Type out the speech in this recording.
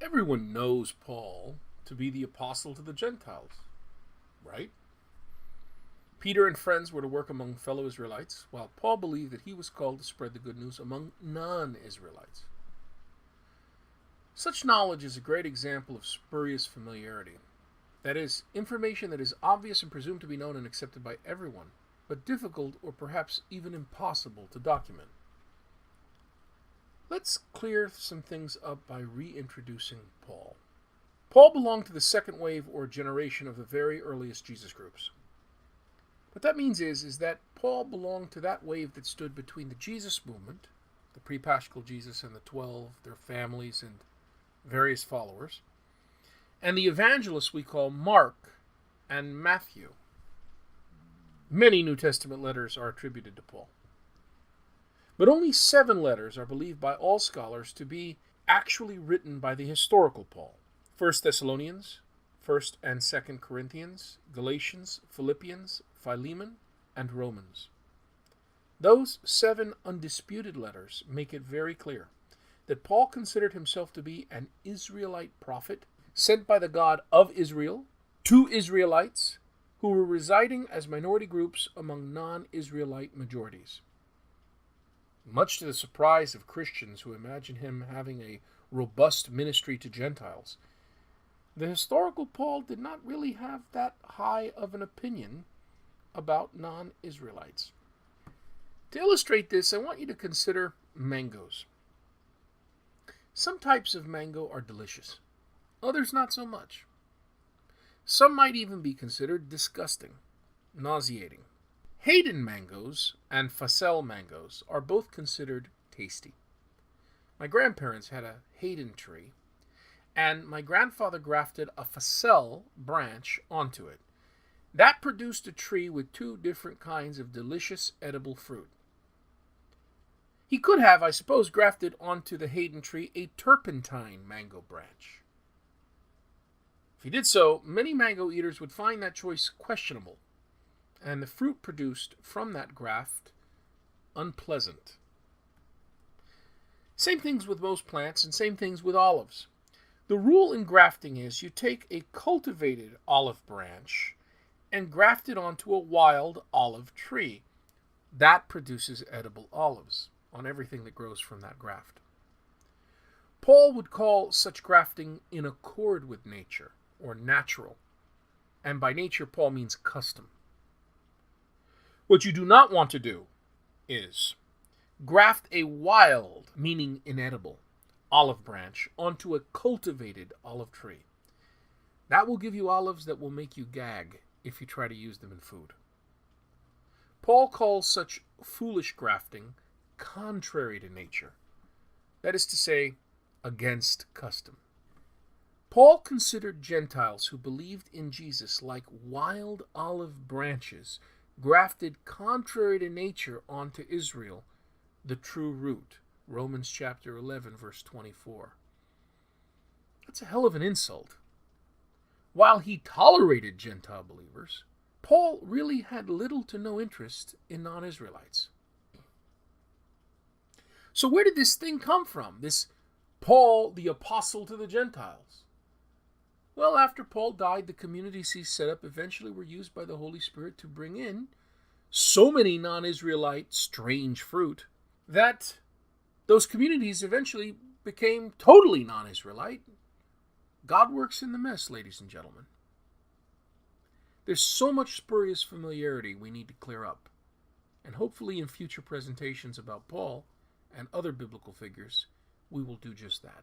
Everyone knows Paul to be the apostle to the Gentiles, right? Peter and friends were to work among fellow Israelites, while Paul believed that he was called to spread the good news among non-Israelites. Such knowledge is a great example of spurious familiarity. That is, information that is obvious and presumed to be known and accepted by everyone, but difficult or perhaps even impossible to document. Let's clear some things up by reintroducing Paul. Paul belonged to the second wave or generation of the very earliest Jesus groups. What that means is that Paul belonged to that wave that stood between the Jesus movement, the pre-Paschal Jesus and the 12, their families and various followers, and the evangelists we call Mark and Matthew. Many New Testament letters are attributed to Paul. But only 7 letters are believed by all scholars to be actually written by the historical Paul. 1 Thessalonians, 1st and 2nd Corinthians, Galatians, Philippians, Philemon, and Romans. Those 7 undisputed letters make it very clear that Paul considered himself to be an Israelite prophet sent by the God of Israel to Israelites who were residing as minority groups among non-Israelite majorities. Much to the surprise of Christians who imagine him having a robust ministry to Gentiles, the historical Paul did not really have that high of an opinion about non-Israelites. To illustrate this, I want you to consider mangoes. Some types of mango are delicious, others not so much. Some might even be considered disgusting, nauseating. Hayden mangoes and Facel mangoes are both considered tasty. My grandparents had a Hayden tree, and my grandfather grafted a Facel branch onto it. That produced a tree with 2 different kinds of delicious edible fruit. He could have, I suppose, grafted onto the Hayden tree a turpentine mango branch. If he did so, many mango eaters would find that choice questionable, and the fruit produced from that graft unpleasant. Same things with most plants, and same things with olives. The rule in grafting is you take a cultivated olive branch and graft it onto a wild olive tree. That produces edible olives on everything that grows from that graft. Paul would call such grafting in accord with nature, or natural. And by nature, Paul means custom. What you do not want to do is graft a wild, meaning inedible, olive branch onto a cultivated olive tree. That will give you olives that will make you gag if you try to use them in food. Paul calls such foolish grafting contrary to nature. That is to say, against custom. Paul considered Gentiles who believed in Jesus like wild olive branches grafted contrary to nature onto Israel, the true root. Romans chapter 11, verse 24. That's a hell of an insult. While he tolerated Gentile believers, Paul really had little to no interest in non-Israelites. So where did this thing come from, this Paul, the apostle to the Gentiles? Well, after Paul died, the communities he set up eventually were used by the Holy Spirit to bring in so many non-Israelite strange fruit that those communities eventually became totally non-Israelite. God works in the mess, ladies and gentlemen. There's so much spurious familiarity we need to clear up, and hopefully in future presentations about Paul and other biblical figures, we will do just that.